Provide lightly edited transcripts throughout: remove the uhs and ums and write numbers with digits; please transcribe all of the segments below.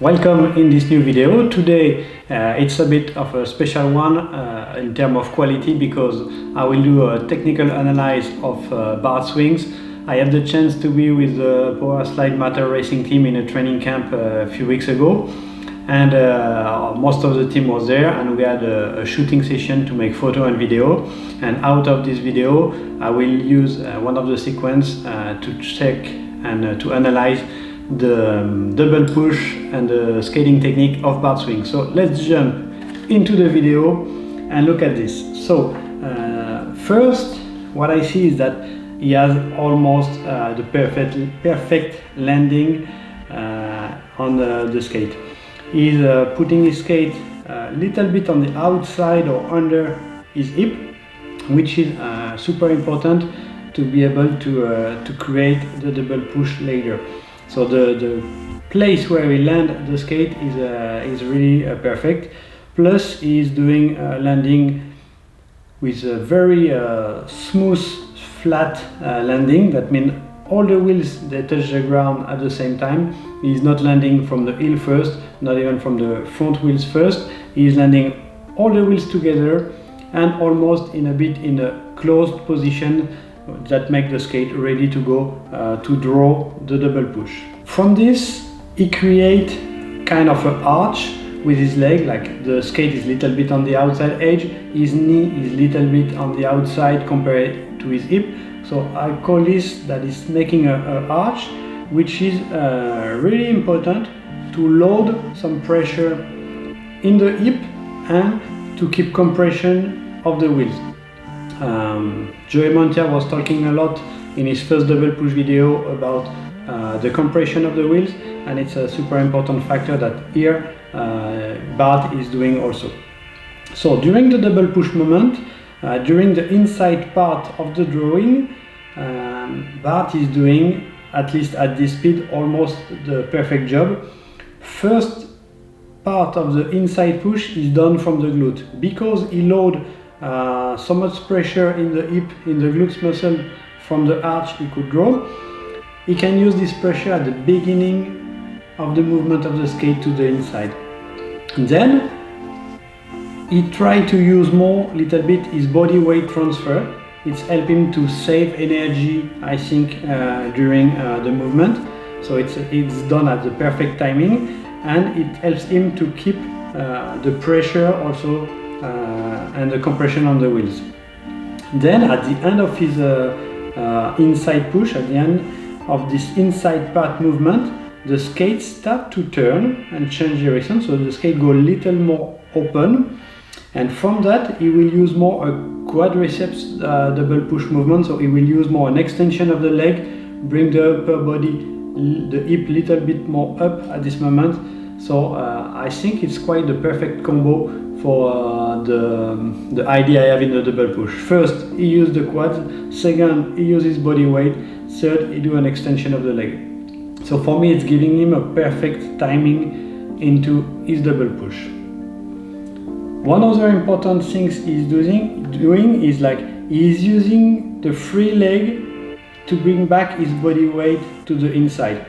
Welcome in this new video. Today it's a bit of a special one in terms of quality because I will do a technical analysis of Bart swings. I had the chance to be with the Power Slide Matter racing team in a training camp a few weeks ago, and most of the team was there, and we had a shooting session to make photo and video. And out of this video I will use one of the sequence to check and to analyze the double push and the skating technique of Bart swing. So let's jump into the video and look at this. So first, what I see is that he has almost the perfect landing on the skate. He's putting his skate a little bit on the outside or under his hip, which is super important to be able to create the double push later. So the place where we land the skate is really perfect. Plus he's doing landing with a very smooth, flat landing. That means all the wheels, they touch the ground at the same time. He's not landing from the heel first, not even from the front wheels first. He's landing all the wheels together and almost in a closed position that make the skate ready to go to draw the double push. From this he create kind of an arch with his leg, like the skate is little bit on the outside edge, his knee is little bit on the outside compared to his hip. So I call this that is making an arch, which is really important to load some pressure in the hip and to keep compression of the wheels. Joey Montia was talking a lot in his first double push video about the compression of the wheels, and it's a super important factor that here Bart is doing also. So during the double push moment, during the inside part of the drawing, Bart is doing, at least at this speed, almost the perfect job. First part of the inside push is done from the glute, because he load so much pressure in the hip, in the glutes muscle from the arch he could draw. He can use this pressure at the beginning of the movement of the skate to the inside. And then he tried to use little bit his body weight transfer. It's helping him to save energy, I think, during the movement. So it's done at the perfect timing, and it helps him to keep the pressure also and the compression on the wheels. Then at the end of his inside push, at the end of this inside part movement, the skate start to turn and change direction, so the skate go a little more open, and from that he will use more a quadriceps double push movement. So he will use more an extension of the leg, bring the upper body, the hip little bit more up at this moment. So I think it's quite the perfect combo for the idea I have in the double push. First he used the quad, second he uses body weight, third he do an extension of the leg. So for me it's giving him a perfect timing into his double push. One other important thing he's doing is like he's using the free leg to bring back his body weight to the inside.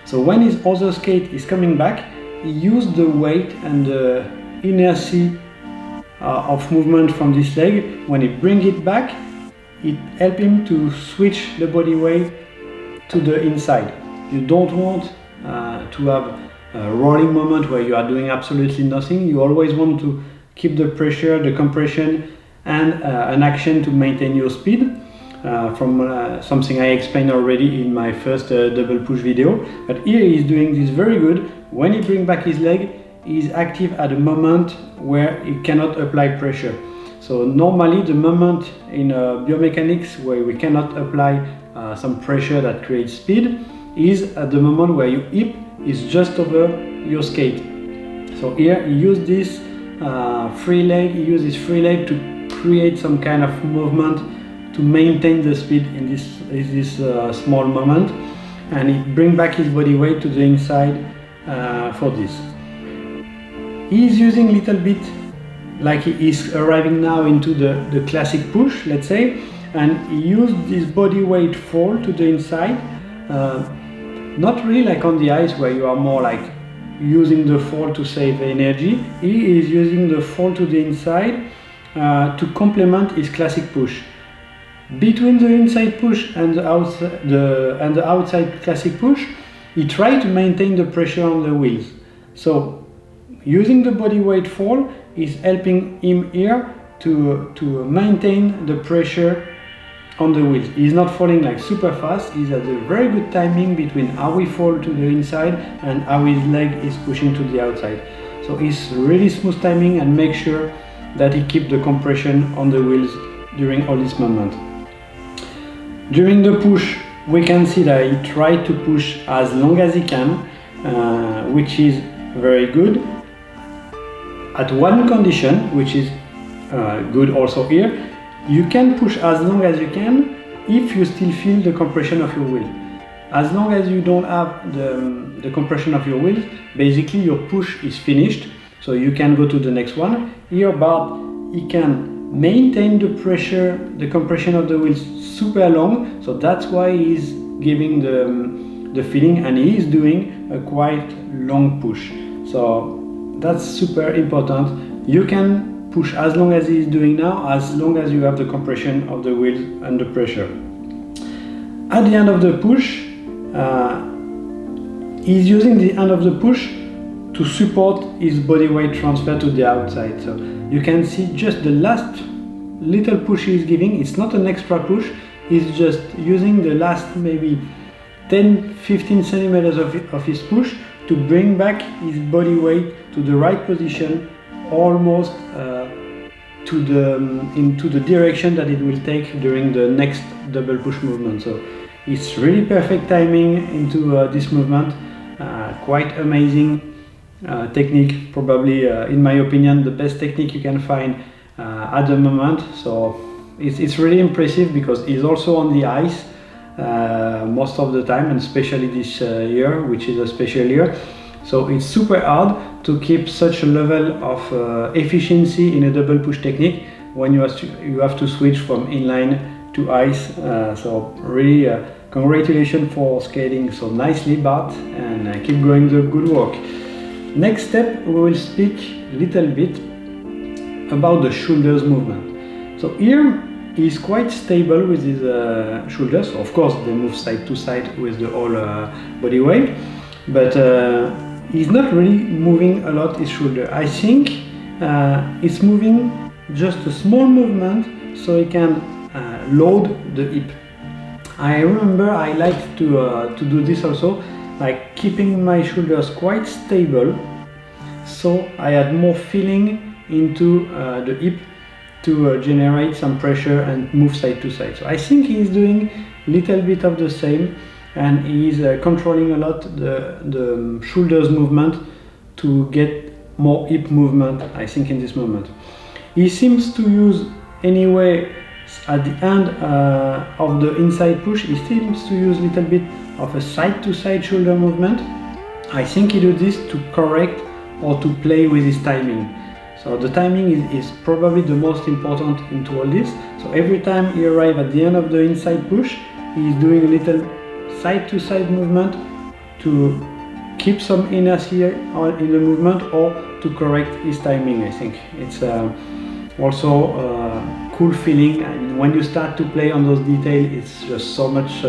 So when his other skate is coming back, he used the weight and the inertia of movement from this leg. When he bring it back, it helps him to switch the body weight to the inside. You don't want to have a rolling moment where you are doing absolutely nothing. You always want to keep the pressure, the compression, and an action to maintain your speed. From something I explained already in my first double push video. But here he's doing this very good. When he brings back his leg, he's active at a moment where he cannot apply pressure. So normally the moment in biomechanics where we cannot apply some pressure that creates speed is at the moment where your hip is just over your skate. So here he used this free leg, to create some kind of movement to maintain the speed in this small moment, and he bring back his body weight to the inside for this. He's using a little bit like he is arriving now into the classic push, let's say, and he used this body weight fall to the inside, not really like on the ice where you are more like using the fall to save energy. He is using the fall to the inside to complement his classic push. Between the inside push and the outside classic push, he tried to maintain the pressure on the wheels. So using the body weight fall is helping him here to maintain the pressure on the wheels. He's not falling like super fast. He's at a very good timing between how he fall to the inside and how his leg is pushing to the outside. So it's really smooth timing, and make sure that he keep the compression on the wheels during all this moment. During the push, we can see that he tried to push as long as he can, which is very good. At one condition, which is good also here, you can push as long as you can if you still feel the compression of your wheel. As long as you don't have the compression of your wheels, basically your push is finished, so you can go to the next one. Here Bart, he can maintain the pressure, the compression of the wheels super long, so that's why he's giving the feeling, and he is doing a quite long push. So that's super important. You can push as long as he's doing now, as long as you have the compression of the wheels and the pressure. At the end of the push, he's using the end of the push to support his body weight transfer to the outside. So you can see just the last little push he's giving. It's not an extra push, he's just using the last maybe 10-15 centimeters of his push to bring back his body weight to the right position, almost into the direction that it will take during the next double push movement. So it's really perfect timing into this movement. Quite amazing technique, probably in my opinion the best technique you can find at the moment. So it's really impressive, because he's also on the ice most of the time, and especially this year, which is a special year. So it's super hard to keep such a level of efficiency in a double push technique when you have to switch from inline to ice. So really congratulations for skating so nicely, Bart, and keep going the good work. Next step, we will speak a little bit about the shoulders movement. So here he's quite stable with his shoulders. Of course they move side to side with the whole body weight, but he's not really moving a lot his shoulder. I think it's moving just a small movement so he can load the hip. I remember I like to do this also, like keeping my shoulders quite stable, so I had more feeling into the hip to generate some pressure and move side to side. So I think he's doing a little bit of the same, and he's controlling a lot the shoulders movement to get more hip movement, I think, in this moment. He seems to use, anyway, at the end of the inside push, he seems to use a little bit of a side to side shoulder movement. I think he does this to correct or to play with his timing. So the timing is probably the most important into all this. So every time he arrives at the end of the inside push, he's doing a little side to side movement to keep some inertia in the movement, or to correct his timing. I think it's also a cool feeling, and when you start to play on those details, it's just so much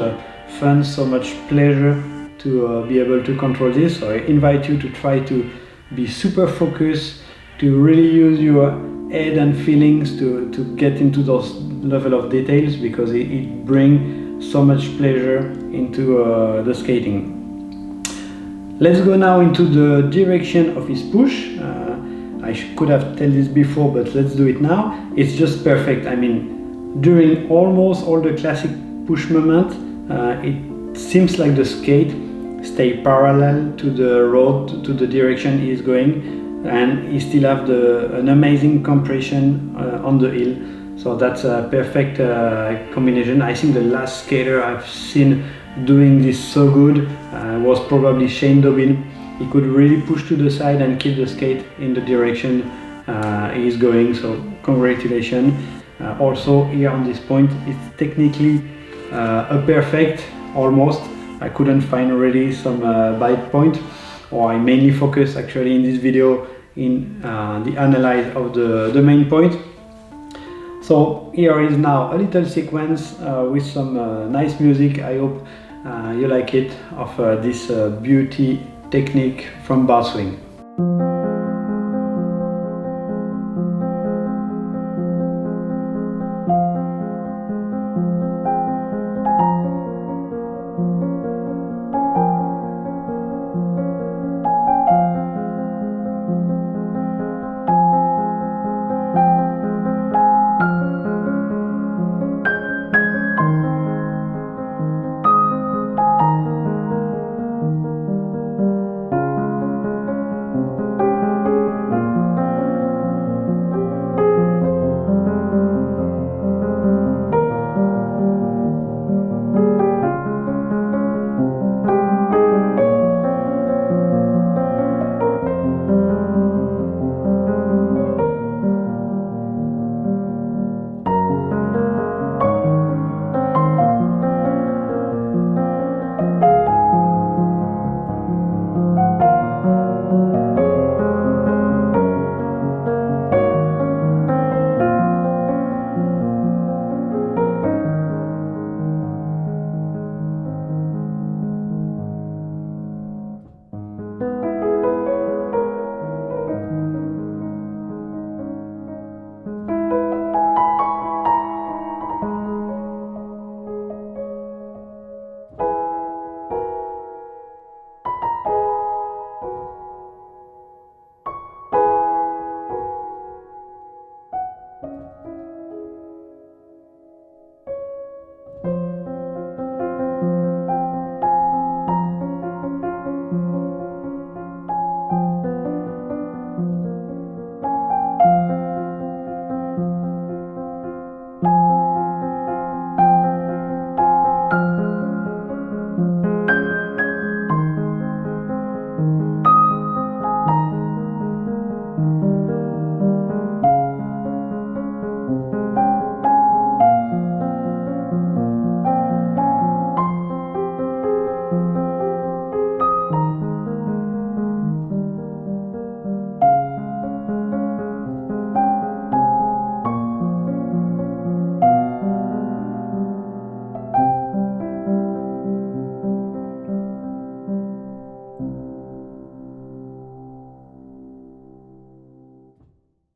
fun, so much pleasure to be able to control this. So I invite you to try to be super focused, to really use your head and feelings to get into those level of details, because it brings so much pleasure into the skating. Let's go now into the direction of his push. I could have told this before, but let's do it now. It's just perfect. I mean, during almost all the classic push moment, it seems like the skate stay parallel to the road, to the direction he is going, and he still have an amazing compression on the heel. So that's a perfect combination. I think the last skater I've seen doing this so good was probably Shane Dobbin. He could really push to the side and keep the skate in the direction he's going. So congratulations. Also here on this point, it's technically a perfect, almost. I couldn't find really some bite point. or I mainly focus actually in this video in the analysis of the main point. So here is now a little sequence with some nice music. I hope you like it, of this beauty technique from bar swing.